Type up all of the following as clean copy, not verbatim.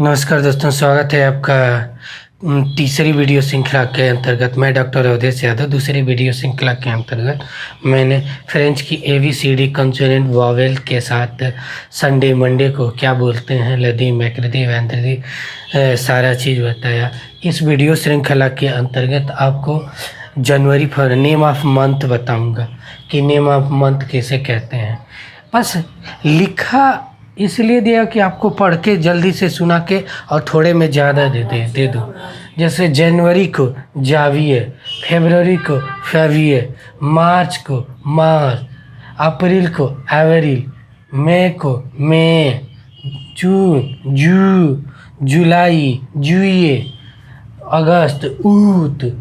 नमस्कार दोस्तों, स्वागत है आपका तीसरी वीडियो श्रृंखला के अंतर्गत। मैं डॉक्टर अवधेश यादव। दूसरी वीडियो श्रृंखला के अंतर्गत मैंने फ्रेंच की ABCD कंसोनेंट वॉवेल के साथ संडे मंडे को क्या बोलते हैं, लदी मैक्रदी वैंद्रदी सारा चीज़ बताया। इस वीडियो श्रृंखला के अंतर्गत आपको जनवरी फर नेम ऑफ मंथ बताऊँगा कि नेम ऑफ मंथ कैसे कहते हैं। बस लिखा इसलिए दिया कि आपको पढ़ के जल्दी से सुना के और थोड़े में ज़्यादा दे दो। जैसे जनवरी को जाविए, फरवरी को फेविए, मार्च को मार्च, अप्रैल को अप्रैल, मई को मई, जून जू, जुलाई जुए, अगस्त ऊत,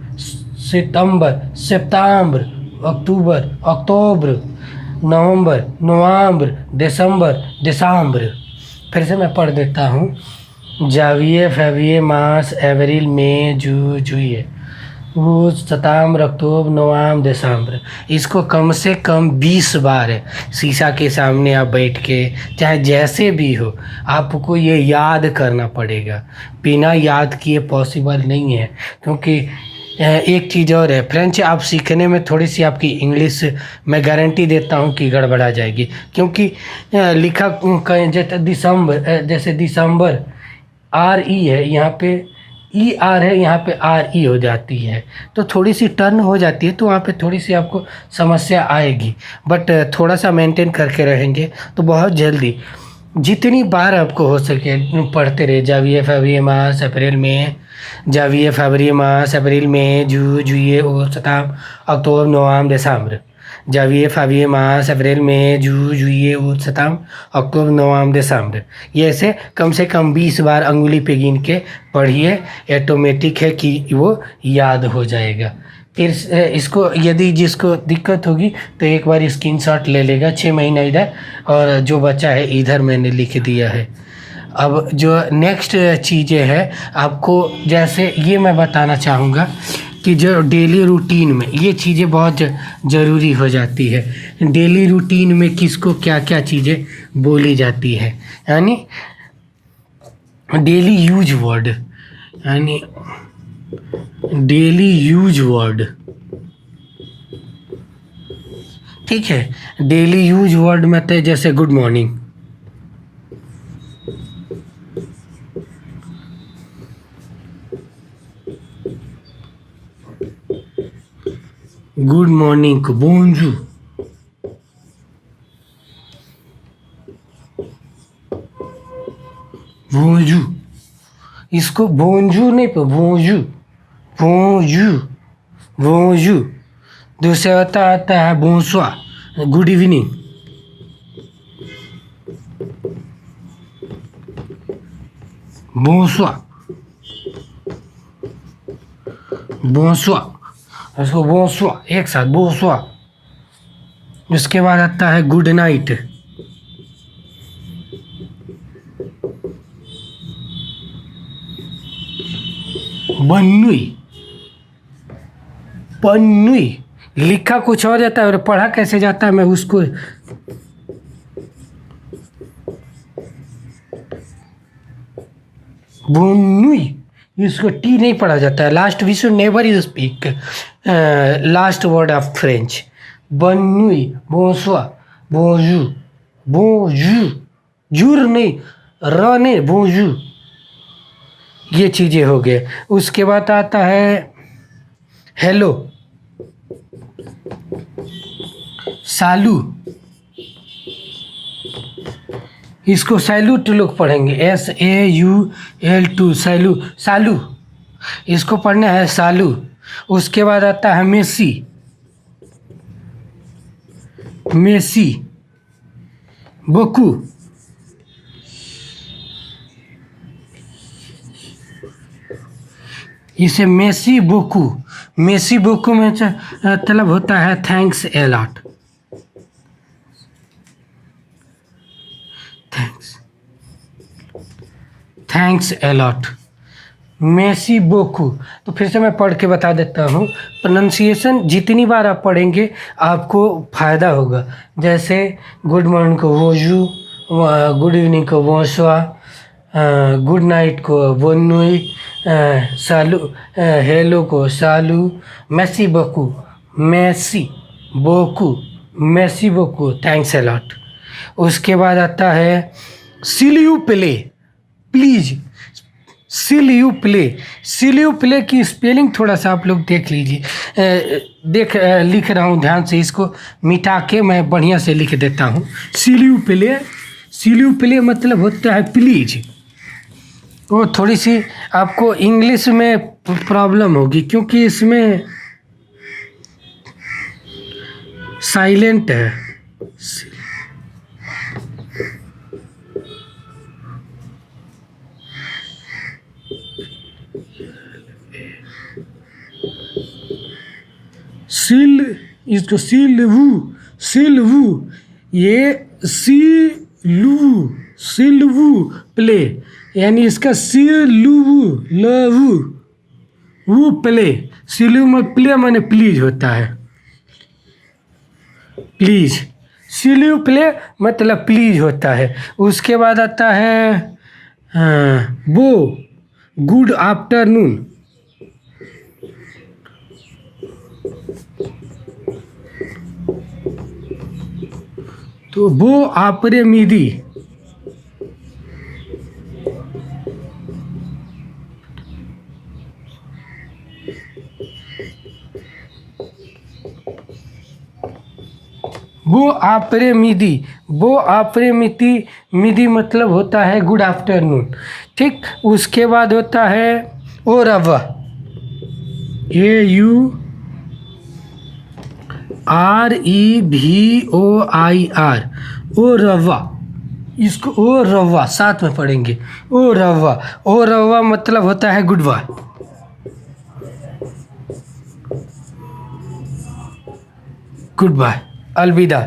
सितंबर सितंबर, अक्टूबर अक्टूबर, नवंबर नवंबर, दिसंबर दिसंबर। फिर से मैं पढ़ देता हूँ। जाविए फेविए मार्च अप्रैल मई जुए, वो सितंबर अक्टूबर नवंबर दिसंबर। इसको कम से कम 20 बार है शीशा के सामने आप बैठ के, चाहे जैसे भी हो, आपको ये याद करना पड़ेगा। बिना याद किए पॉसिबल नहीं है। क्योंकि एक चीज़ और है, फ्रेंच आप सीखने में थोड़ी सी आपकी इंग्लिश मैं गारंटी देता हूँ कि गड़बड़ा जाएगी। क्योंकि लिखा जैसे दिसंबर RE है, यहाँ पे ER है, यहाँ पे RE हो जाती है, तो थोड़ी सी टर्न हो जाती है, तो वहाँ पे थोड़ी सी आपको समस्या आएगी। बट थोड़ा सा मेंटेन करके रहेंगे तो बहुत जल्दी, जितनी बार आपको हो सके पढ़ते रहे। जाविए फरवरी मार्च अप्रैल में, जाविए फरवरी मार्च अप्रैल में, जुए और सितंबर अक्टूबर नवंबर दिसंबर, जाविए फरवरी मार्च अप्रैल में, जुए और सितंबर अक्टूबर नवंबर दिसंबर। ये ऐसे कम से कम 20 बार अंगुली पे गिन के पढ़िए। ऑटोमेटिक है कि वो याद हो जाएगा। फिर इसको यदि जिसको दिक्कत होगी तो एक बार स्क्रीनशॉट ले लेगा। 6 महीना इधर और जो बचा है इधर मैंने लिख दिया है। अब जो नेक्स्ट चीज़ें हैं आपको, जैसे ये मैं बताना चाहूँगा कि जो डेली रूटीन में ये चीज़ें बहुत ज़रूरी हो जाती है। डेली रूटीन में किसको क्या क्या चीज़ें बोली जाती है, यानी डेली यूज वर्ड, यानी डेली यूज वर्ड। ठीक है, डेली यूज वर्ड में तो जैसे गुड मॉर्निंग, गुड मॉर्निंग को बोंजू, बोंजू, इसको बोंजू नहीं पे बोंजू, बोंजू बोंजू। दूसरा आता है बोंसवा, गुड इवनिंग, बोंसवा बोंसवा, उसको बोंसवा एक साथ बोंसवा। उसके बाद आता है गुड नाइट, बन्नुई, पन्नुई। लिखा कुछ और जाता है और पढ़ा कैसे जाता है मैं उसको, बन्नुई, इसको टी नहीं पढ़ा जाता है। Last we should never you speak last word of French. बन्नुई, बोंसवा, बोंजू, बोंजू, जूर नहीं, र नहीं, बोंजू। ये चीज़ें हो गए। उसके बाद आता है हेलो, सालू, इसको सैल्यूट लोग पढ़ेंगे, SAUL2 सैलू, सालू, इसको पढ़ना है सालू। उसके बाद आता है मेसी, मेसी, बोकू, इसे मेसी बोकू, मेसी बोकू में मतलब होता है thanks a lot, thanks a lot, मेसी बोकू। तो फिर से मैं पढ़ के बता देता हूँ। प्रोनाउंसिएशन जितनी बार आप पढ़ेंगे आपको फ़ायदा होगा। जैसे गुड मॉर्निंग को वोजू, गुड इवनिंग को वोसवा, गुड नाइट को बोनुई, सालू हेलो को सालू, Massey बकू, Massey बोकू, Massey बोकू, thanks a lot. उसके बाद आता है सिल यू प्ले, प्लीज़ सिल यू प्ले। सिल यू प्ले की स्पेलिंग थोड़ा सा आप लोग देख लीजिए, लिख रहा हूँ ध्यान से, इसको मिटा के मैं बढ़िया से लिख देता हूँ। सिल यू प्ले, सिल यू प्ले मतलब होता है प्लीज़। वो थोड़ी सी आपको इंग्लिश में प्रॉब्लम होगी क्योंकि इसमें साइलेंट है। सिल, इसको सिलवू, ये सिलवू प्ले, यानी इसका सिलवू लवू वो प्ले, सिलवू में प्ले माने प्लीज होता है, प्लीज, सिलवू प्ले मतलब प्लीज होता है। उसके बाद आता है वो गुड आफ्टरनून, तो वो आपरे मीदी, वो आपरे मीदी, वो आपरे मिदी मतलब होता है गुड आफ्टरनून, ठीक। उसके बाद होता है ओ रवा, AUREVOIR, ओ रवा, इसको ओ रवा साथ में पढ़ेंगे, ओ रवा, ओ रवा मतलब होता है गुड बाय, गुड बाय, अलविदा,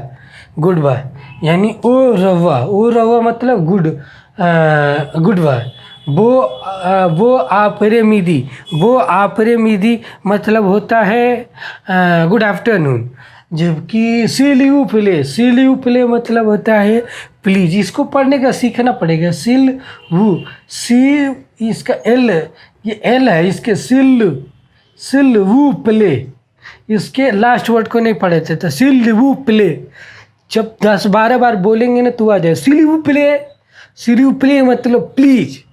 गुड बाय, यानी ओ रवा मतलब गुड बाय। वो आपरे मीदी, वो आपरे मीदी मतलब होता है गुड आफ्टरनून। जबकि सिल यू प्ले मतलब होता है प्लीज। इसको पढ़ने का सीखना पड़ेगा। सिल इसका एल, ये एल है, इसके सिल वू प्ले, इसके लास्ट वर्ड को नहीं पढ़े थे, तो सिल वू प्ले जब 10-12 बार बोलेंगे ना तो आ जाए। सिल वू प्ले मतलब प्लीज।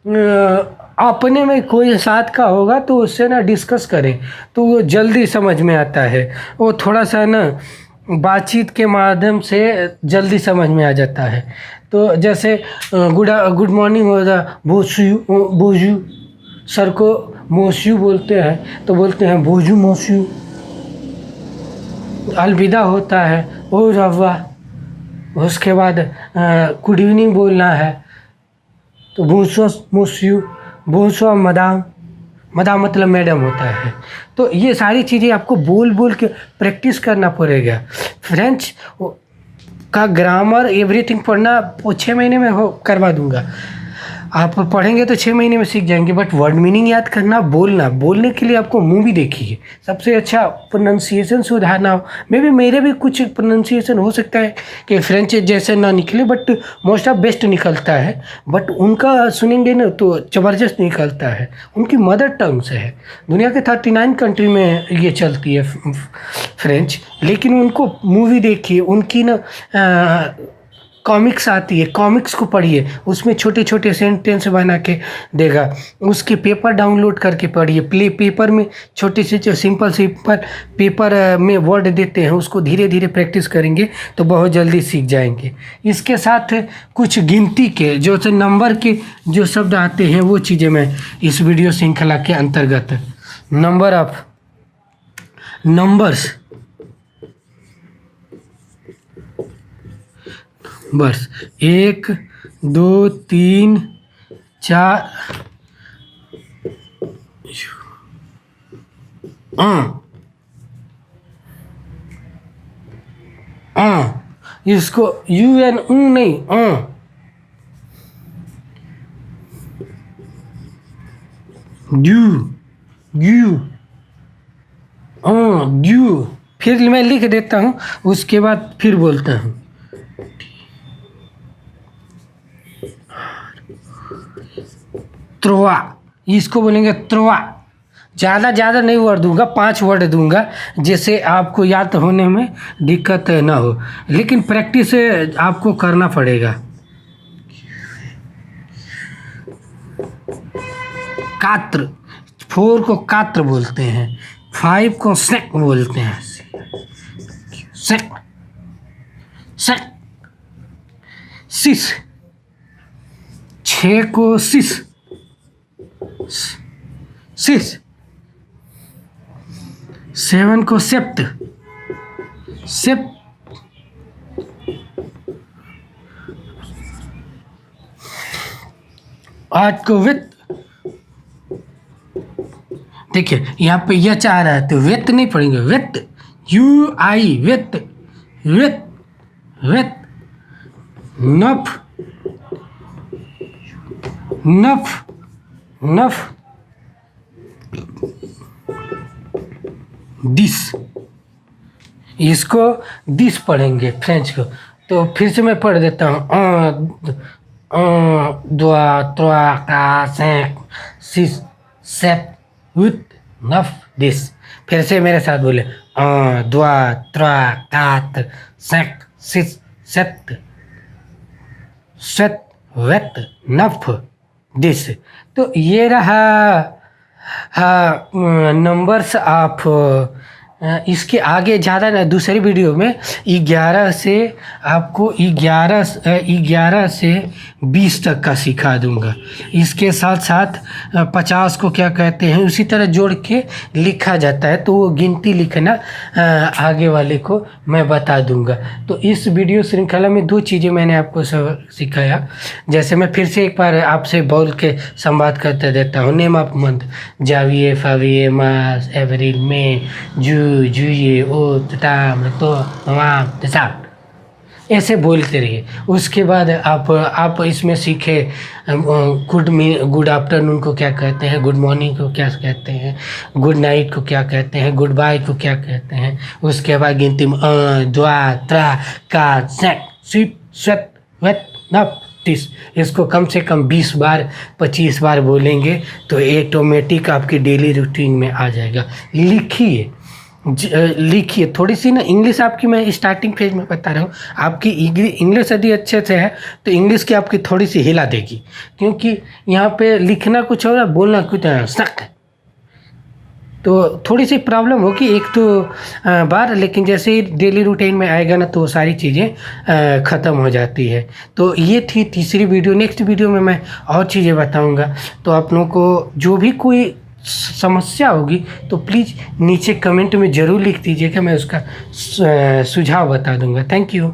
अपने में कोई साथ का होगा तो उससे ना डिस्कस करें तो वो जल्दी समझ में आता है। वो थोड़ा सा ना बातचीत के माध्यम से जल्दी समझ में आ जाता है। तो जैसे गुड मॉर्निंग होगा बोजू, सर को मोशू बोलते हैं तो बोलते हैं बोजू मोशू। अलविदा होता है ओ रवा। उसके बाद गुड इवनिंग बोलना है तो बोसो मोशू, बोसो मदाम, मदाम मतलब मैडम होता है। तो ये सारी चीज़ें आपको बोल के प्रैक्टिस करना पड़ेगा। फ्रेंच का ग्रामर एवरीथिंग पढ़ना 6 महीने में करवा दूंगा। आप पढ़ेंगे तो 6 महीने में सीख जाएंगे, बट वर्ड मीनिंग याद करना, बोलने के लिए आपको मूवी देखिए। सबसे अच्छा प्रोनाउंसिएशन सुधारना हो। मेरे भी कुछ प्रोनाउंसिएशन हो सकता है कि फ्रेंच जैसे ना निकले, बट मोस्ट ऑफ बेस्ट निकलता है। बट उनका सुनेंगे ना तो ज़बरदस्त निकलता है, उनकी मदर टंग से है। दुनिया के 39 कंट्री में ये चलती है फ्रेंच, लेकिन उनको मूवी देखिए, उनकी ना कॉमिक्स आती है, कॉमिक्स को पढ़िए, उसमें छोटे छोटे सेंटेंस बना के देगा। उसके पेपर डाउनलोड करके पढ़िए। पेपर में छोटे से सिंपल पेपर में वर्ड देते हैं, उसको धीरे धीरे प्रैक्टिस करेंगे तो बहुत जल्दी सीख जाएंगे। इसके साथ कुछ गिनती के जो नंबर के जो शब्द आते हैं वो चीज़ें मैं इस वीडियो श्रृंखला के अंतर्गत नंबर्स बस 1 2 3 4 इसको UN नहीं ड्यू। फिर मैं लिख देता हूँ, उसके बाद फिर बोलता हूँ त्रोआ, इसको बोलेंगे त्रोआ। ज़्यादा नहीं वर्ड दूंगा, 5 वर्ड दूंगा जिससे आपको याद होने में दिक्कत ना हो, लेकिन प्रैक्टिस आपको करना पड़ेगा। कात्र, 4 को कात्र बोलते हैं, 5 को सेक बोलते हैं, सेक सेक। 6, 6 को सिस, सिस। 7 को सेप्ट, सेप्ट। 8 को वित्त। देखिए यहाँ पे यह चाह रहा है तो वित्त नहीं पढ़ेंगे, वित्त, UI, वित्त, वित्त, वित्त। नफ, नफ, नफ। दिस, इसको दिस पढ़ेंगे फ्रेंच को। तो फिर से मैं पढ़ देता हूँ, द्वा, त्वा, का, सेक, सिस, सेप, विथ, नफ, दिस। फिर से मेरे साथ बोले, द्वा, त्वा, कात, सेक, सिस, सेत, सेत, वेत, नफ, दिस। तो ये रहा नंबर्स ऑफ। इसके आगे ज़्यादा ना, दूसरी वीडियो में 11 से आपको 11 से 20 तक का सिखा दूंगा। इसके साथ साथ 50 को क्या कहते हैं उसी तरह जोड़ के लिखा जाता है, तो वो गिनती लिखना आगे वाले को मैं बता दूंगा। तो इस वीडियो श्रृंखला में 2 चीज़ें मैंने आपको सिखाया। जैसे मैं फिर से एक बार आपसे बोल के संवाद करते देता हूँ। नेम ऑफ मंथ, जाविए, फाविए, मास, अप्रैल, मई, जुए, ओ, ताम, तो, तमाम, तसाम, ऐसे बोलते रहिए। उसके बाद आप इसमें सीखे गुड आफ्टरनून को क्या कहते हैं, गुड मॉर्निंग को क्या कहते हैं, गुड नाइट को क्या कहते हैं, गुड बाय को क्या कहते हैं। उसके बाद गिनती में द्वा, त्रा, का, सेक, सिप, स्वेत, वेत, नफ, दिस। इसको कम से कम 20 बार 25 बार बोलेंगे तो ऑटोमेटिक आपकी डेली रूटीन में आ जाएगा। लिखिए थोड़ी सी ना इंग्लिश आपकी, मैं स्टार्टिंग फेज में बता रहा हूँ, आपकी इंग्लिश यदि अच्छे से है तो इंग्लिश की आपकी थोड़ी सी हिला देगी, क्योंकि यहाँ पे लिखना कुछ और बोलना कुछ सक है, तो थोड़ी सी प्रॉब्लम होगी एक तो बार, लेकिन जैसे ही डेली रूटीन में आएगा ना तो वो सारी चीज़ें ख़त्म हो जाती है। तो ये थी तीसरी वीडियो। नेक्स्ट वीडियो में मैं और चीज़ें बताऊँगा। तो आप लोगों को जो भी कोई समस्या होगी तो प्लीज़ नीचे कमेंट में ज़रूर लिख दीजिएगा, मैं उसका सुझाव बता दूंगा। Thank you.